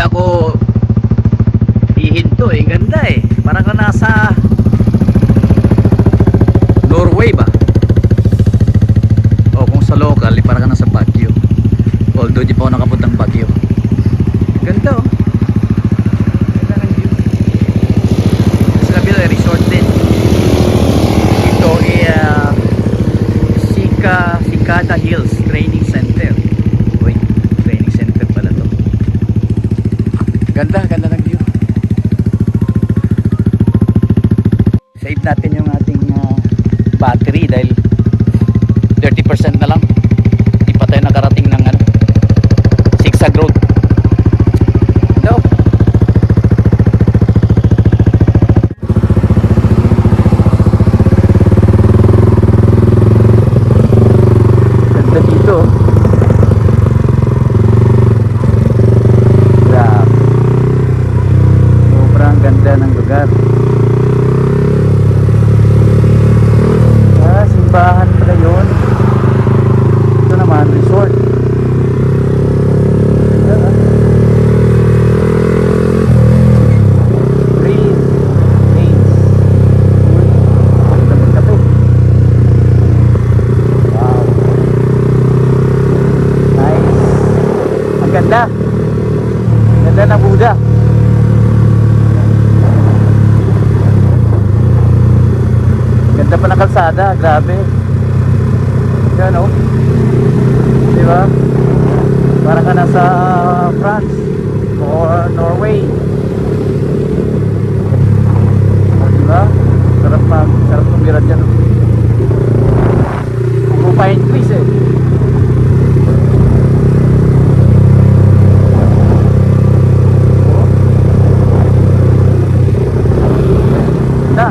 ako hihinto eh. Ganda eh. Parang ka nasa Norway ba? O kung sa local, parang ka nasa Baguio. Although di pa ako nakapuntang Baguio. Ganda oh. Ganda ng view. Sa kabila resort din. Ito ay Cicada Hills Training Center. Uy, training center pala to. Ganda ng view. Save natin yung ating battery dahil 30% na lang. Hindi pa tayo nakarating ng Zigzag Road. No. Ganda dito. Grabe. Sobrang ganda ng lugar. Simbahan pala yun. Ito naman resort. Green Lanes. Ganda magkape. Wow, nice. Ang ganda. Ganda ng Buddha. Ganda pa ng kalsada, grabe. Yan oh. Diba? Parang ka nasa France or Norway. Diba? Sarap tumira dyan. Puro pine trees eh. Ganda.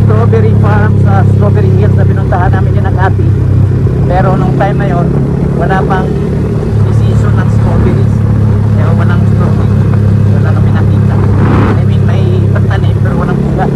Strawberry farm sa Strawberry Hills na pinuntahan namin yun ng ati. Pero nung time na yun, wala pang season ng strawberries. Kaya walang strawberry. Wala kami nakita. I mean, may pagtanim pero walang bunga.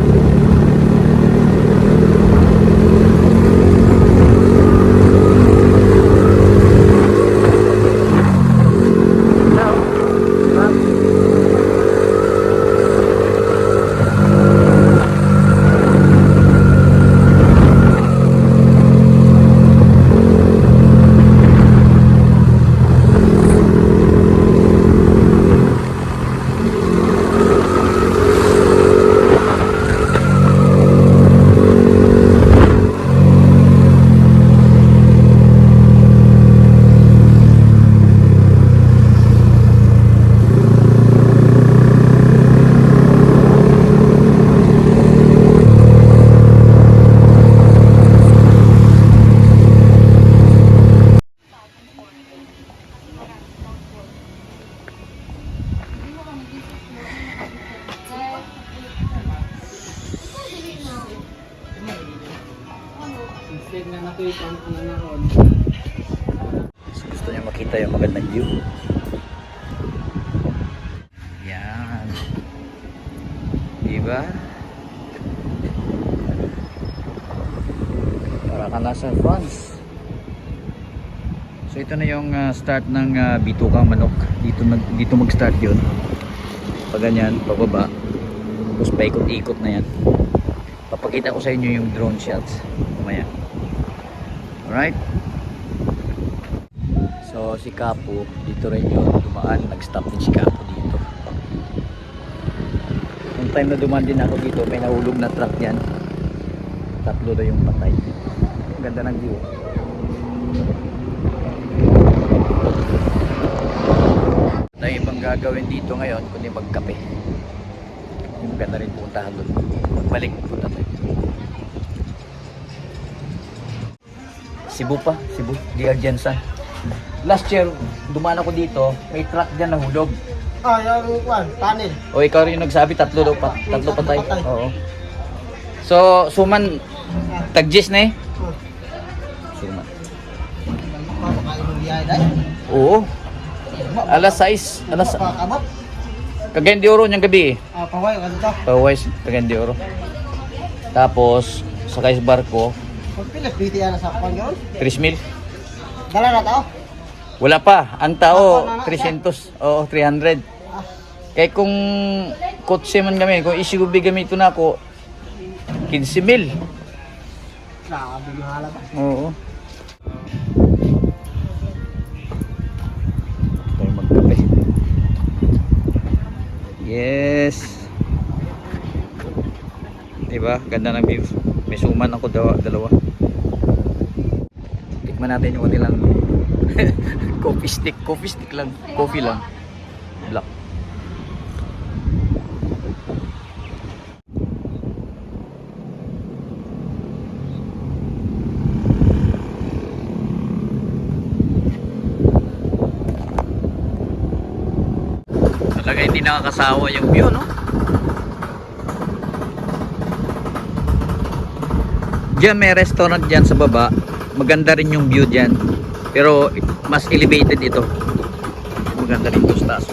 Gusto niyo makita yung magandang view. Yan. Diba? Para ka nasa France. So ito na yung start ng Bitukang Manok. Dito mag-start yun. Pag ganyan, pababa. Tapos paikot-ikot na yan. Papakita ko sa inyo yung drone shots mamaya. Alright. So si Kapo dito rin yun dumaan. Nag-stop din si Kapo dito. Nung time na dumaan din ako dito, may nahulog na truck yan. 3 na yung patay. Ang ganda ng view. Na ibang gagawin dito ngayon kundi magkape. Yung maganda rin puntahan doon. Magbalik punta tayo. Cebu pa, Cebu, di Argensan. Last year, dumaan ako dito, may truck dyan nahulog. Yung panel. O ikaw rin yung nagsabi, 3 daw pa, 3 patay. Oo. So, suman, tag-gis na eh. Suman. Oo. Alas 6, Cagayan de Oro niyang gabi eh. Paway, ano to? Paway, Cagayan de Oro. Tapos, sakay sa barko, Pagpilas, biti yan sa kwan yun? 3,000. Dala na tao? Wala pa. Ang tao, Ah, 300. Oo, 300. Ah, Kaya kung kotse man kami, kung SUV gamito na ako, 15,000. grabe mahala ba? Oo. Tayo magkape. Yes. Diba? Ganda ng view. May suman ako dalawa. Tikman natin yung kanilang coffee stick. Coffee stick lang. Coffee lang. Black. Talaga hindi nakakasawa yung view, no? Diyan may restaurant dyan sa baba. Maganda rin yung view dyan. Pero mas elevated ito. Maganda rin ito sa taas.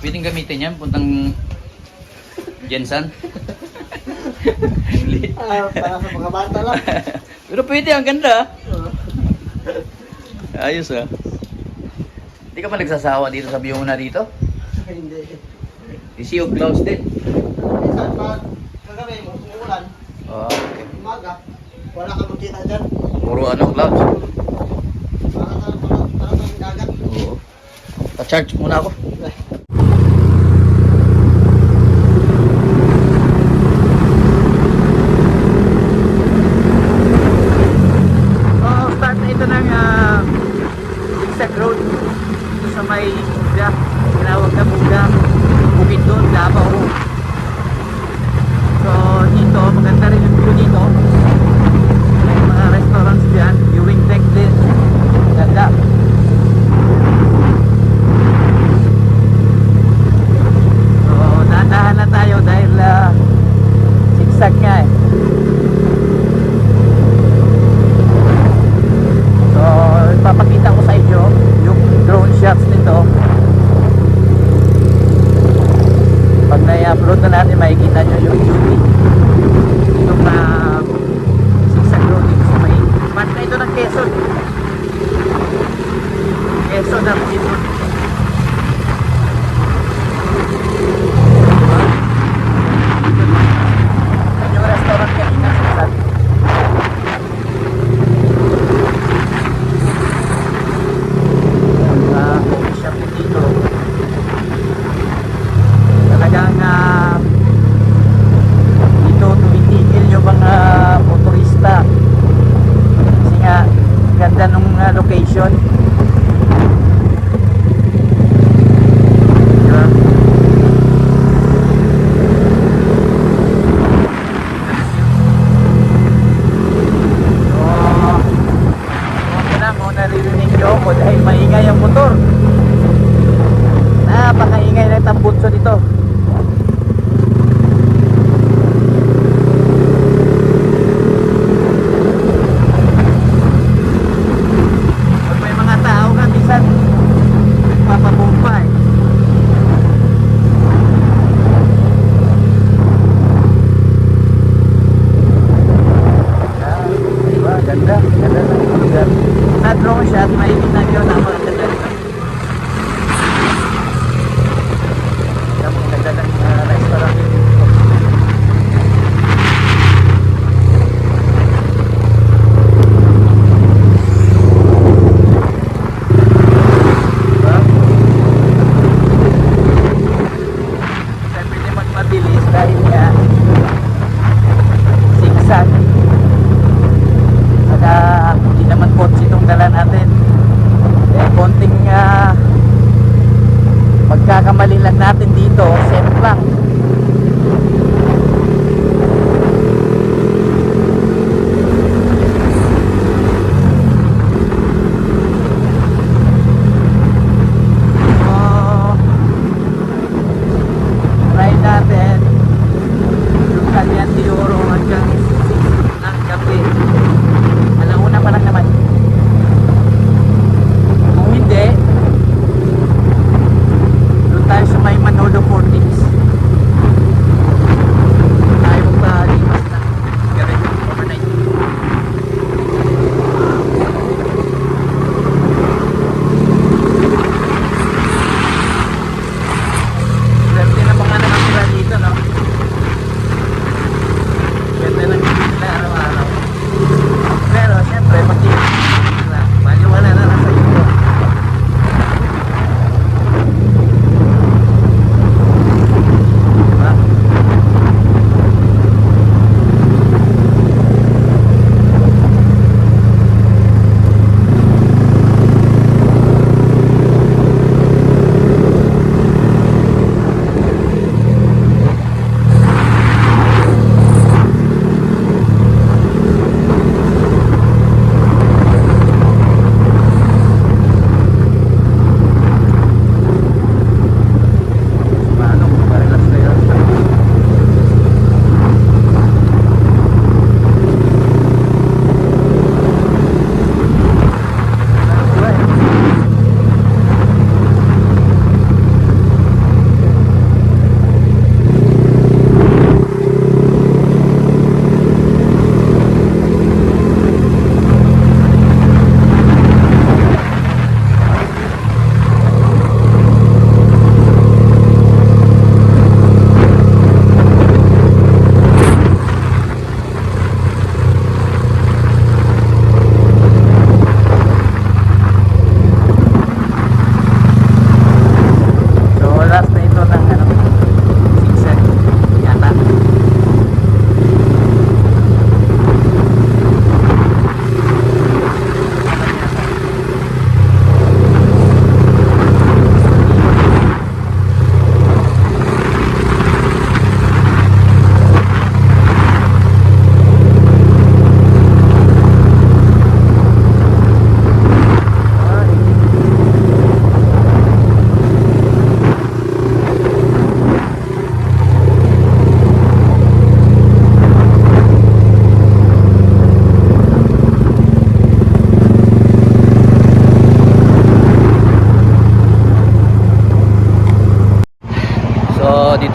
Pwedeng gamitin yan. Puntang Jensan. Para sa mga bata lang. Pero pwede, ang ganda. Oo. Ayos ah. Hindi ka pa nagsasawa dito sa view mo na dito? Hindi. The Sea of Clouds din. Minsan pag kagabi, umuulan, Oh, okay. umaga, wala kang makita dyan. Puro ano, clouds? Para sa dagat. Oo. Pa-charge muna ako. Oh, start na ito ng zigzag road dito sa may Buga. Tinawag na Buga. Bukid doon, Davao. So dito, maganda rin yung view dito. May mga restaurants dyan, viewing deck din. Ganda. So dahan-dahan na tayo dahil zigzag nga eh. So ipapakita ko sa inyo yung drone shots nito. Pag na-upload na natin, makikita nyo yung beauty itong zigzag road dito sa may part na ito ng Quezon. Quezon ang dito. Yung restaurant kanina sa San. Coffee shop din dito. Talagang dito tumitigil yung mga motorista kasi nga ganda nung location, diba? So okay lang kung naririnig nyo ako dahil maingay ang motor. Napakaingay ng tambutso dito. Pag may mga tao ka, minsan papabomba eh. Diba? Ganda. Ganda ng lugar. Sa drone shot, makikita nyo na mga ganda nito. Ang ganda ng restaurant dito. Diba? Minsan pwede magmabilis dahil nga zigzag. Saka hindi naman kotse itong dala natin. Kaya konti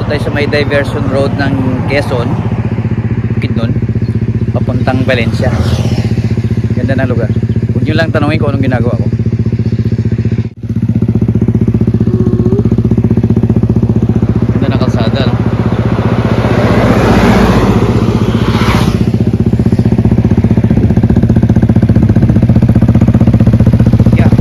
tayo sa may diversion road ng Quezon, Bukidnon, papuntang Valencia. Ganda ng lugar. Huwag nyo lang tanungin kung anong ginagawa ko. Ganda ng kalsada, no? Yeah.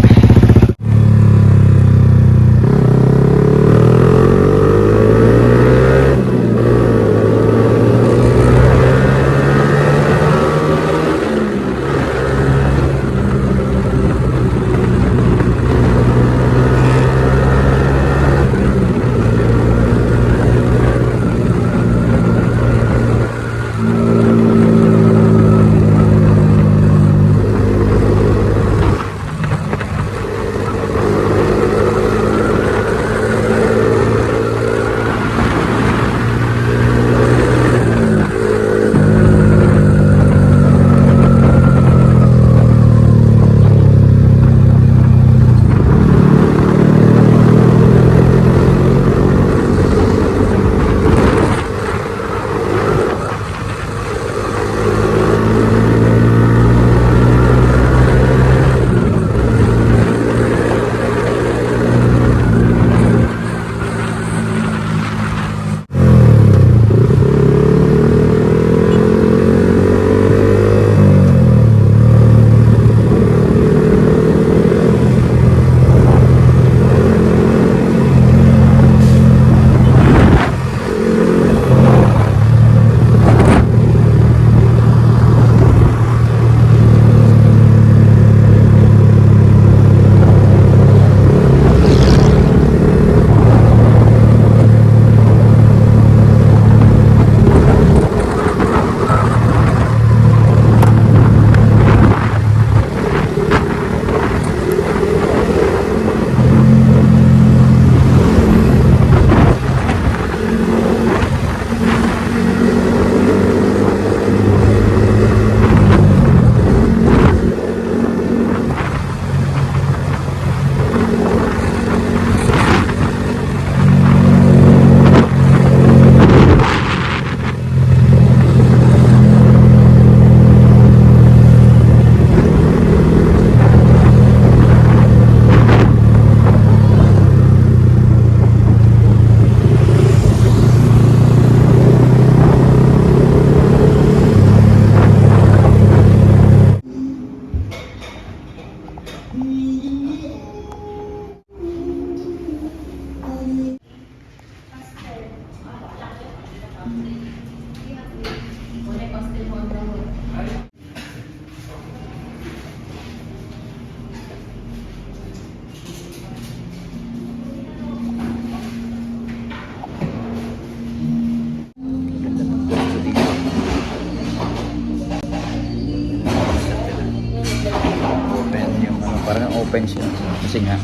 Parang open siya kasi nga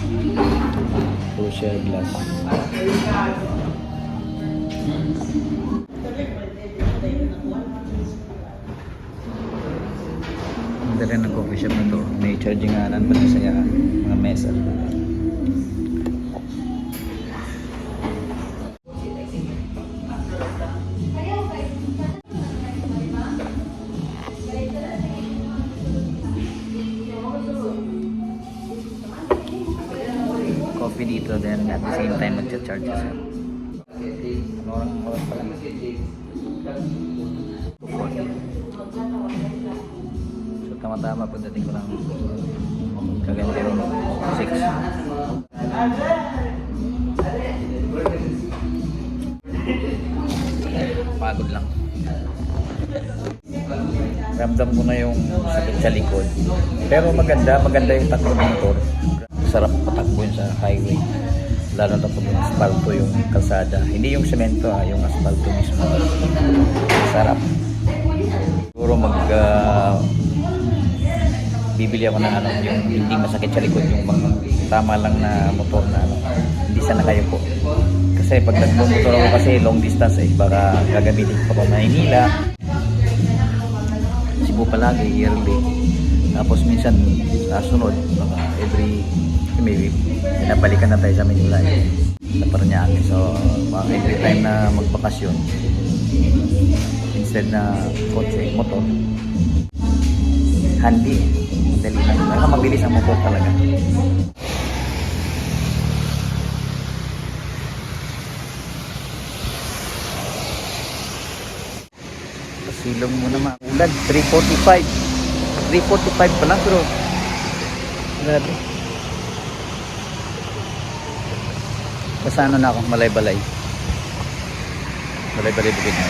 puro siya glass. Ang dali ng coffee shop na to, may charging anan pa sa mga mesa. Coffee dito, then at the same time magcha-charge siya. Ano oras pa lang? 2:40. So tama-tama pagdating ko ng kaganti rin 6. Pagod lang. Ramdam ko na yung sakit sa likod. Pero maganda yung takbo ng motor. Sarap patakbo yun sa highway, lalo na pag asfalto yung kalsada, hindi yung semento, yung asfalto mismo. Sarap. Siguro bibili ako ng yung hindi masakit sa likod, yung tama lang na motor na hindi sana kayo po, kasi pag nagmumotor ako kasi long distance baka gagamitin ko pa Maynila, Cebu palagi, yearly. Tapos minsan sunod, baka every maybe pinabalikan na tayo sa Manila. sa Parañaque. So every time na magbakasyon, instead na kotse, motor, handy, dali lang. Pero mabilis ang motor talaga. Silong mo naman. Ulan, 3:45. 3:45 pa lang, pero grabe. Basta ano na ako, malay-balay. Malay-balay bukid na.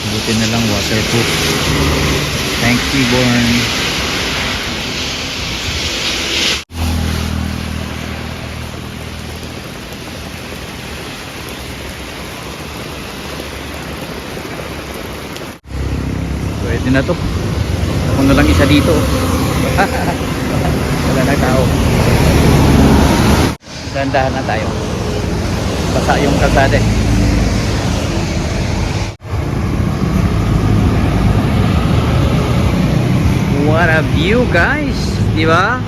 Buti na lang waterproof. Thank you, Born. Pwede na to. Ako na lang isa dito. Wala na tao. Dahan-dahan na tayo. Basa yung kalsada eh. What a view, guys. Di ba?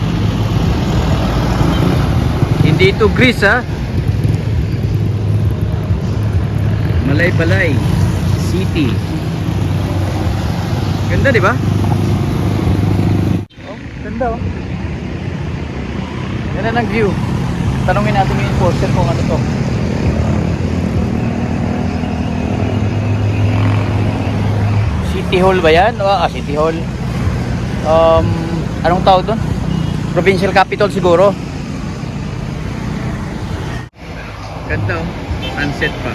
Hindi ito Greece, ha? Malay-balay City. Ganda, di ba? Oh, ganda, oh. Ganda ng view. Tanungin natin yung enforcer kung ano to. City Hall ba yan? City Hall. Anong tawag doon? Provincial Capital siguro. Ganda, oh. Sunset pa.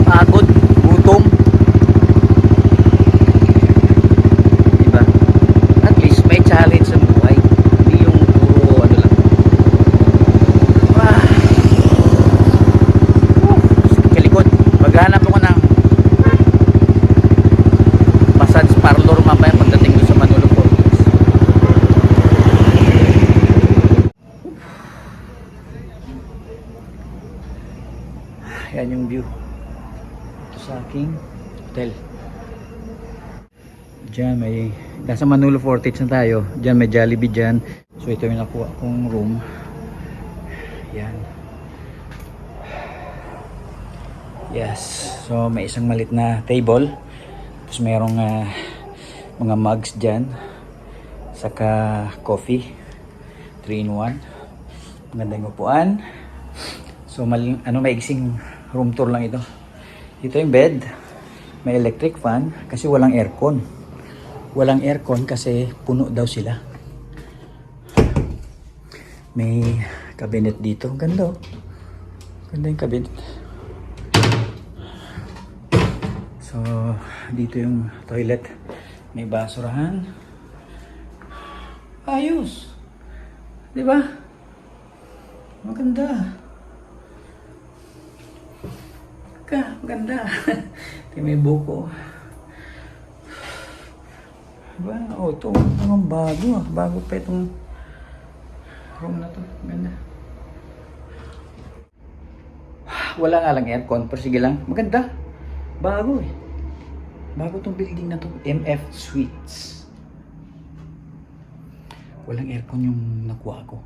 Pagod, gutom. Diba? At least may challenge sa buhay. Hindi yung puro ano lang. Kalikod. Maghanap ako ng massage parlor mamaya pagdating doon sa Manolo Fortress. Yan yung view sa aking hotel. Diyan may, nasa Manolo Fortress na tayo. Diyan may Jollibee dyan. So ito yung nakuha kong room. Yan. Yes. So may isang malit na table. Tapos mayroong mga mugs dyan. Saka coffee. 3-in-1. Magandang upuan. So maigsing room tour lang ito. Ito yung bed. May electric fan kasi walang aircon. Walang aircon kasi puno daw sila. May cabinet dito. Ganda, oh. Ganda yung cabinet. So, dito yung toilet. May basurahan. Ayos. Di ba? Maganda. Maganda. May buko. Diba? Oh, ito. Ang bago, ah. Bago pa itong room na to. Ganda. Wala nga lang aircon. Pero sige lang. Maganda. Bago eh. Bago itong building na to. MF Suites. Walang aircon yung nakuha ko.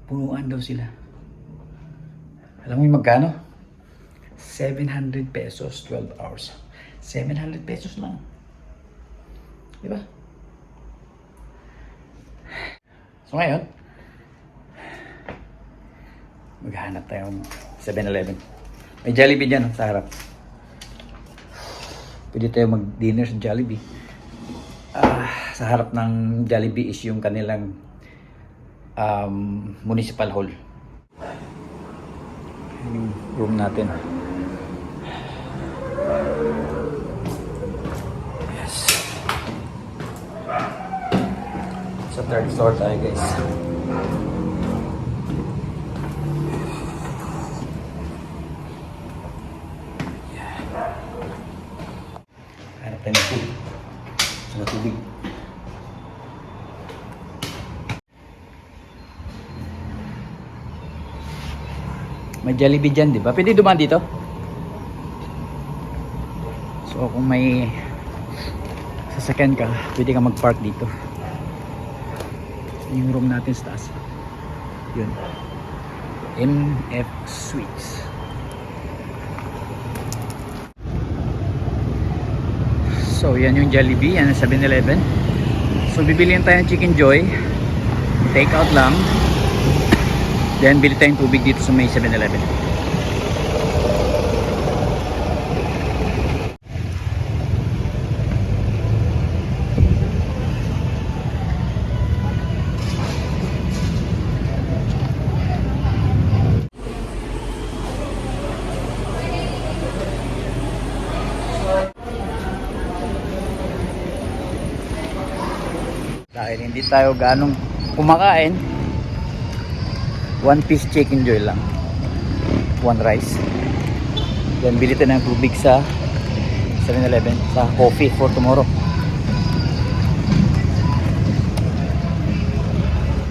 Punuan daw sila. Alam mo yung magkano? 700 pesos, 12 hours. 700 pesos lang. Diba? So ngayon, maghahanap tayo ng 7-Eleven. May Jollibee dyan sa harap. Pwede tayo mag-dinner sa Jollibee. Sa harap ng Jollibee is yung kanilang municipal hall. Yung room natin. Yes. Sa third floor tayo, guys. Yeah. Hanap tayo ng tubig. Sa tubig. May Jollibee dyan, di ba? Pwede dumaan dito? So kung may sasakyan ka, pwede ka mag-park dito. Yung room natin sa taas. Yun. MF Suites. So yan yung Jollibee, yan ang 7-Eleven. So bibiliin tayo ng Chicken Joy. Take out lang. Then bili tayong tubig dito sa may 7-Eleven. Dahil hindi tayo ganong kumakain, 1 piece Chicken Joy lang, 1 rice. Then bili tayo ng tubig sa 7-Eleven, sa coffee for tomorrow.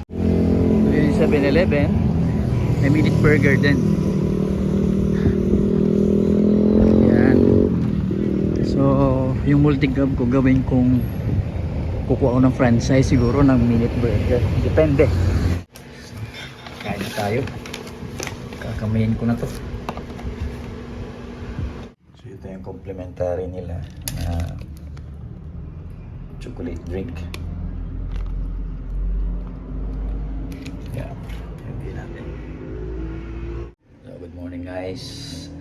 So yun yung 7-Eleven, may minute burger din. Yan. So yung multi-grab ko gawin kung kukuha ko ng franchise siguro ng minute burger. Depende. Kain na tayo. Kakamayin ko na to. So ito yung complimentary nila na chocolate drink. Yeah. Hindi natin. So, good morning guys.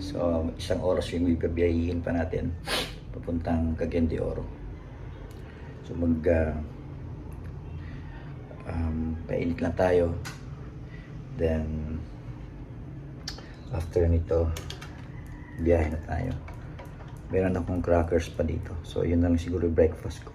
So isang oras yung bibiyahin pa natin papuntang Cagayan de Oro. So painit lang tayo. Then after nito biyahe na tayo. Meron akong crackers pa dito. So yun lang siguro yung breakfast ko.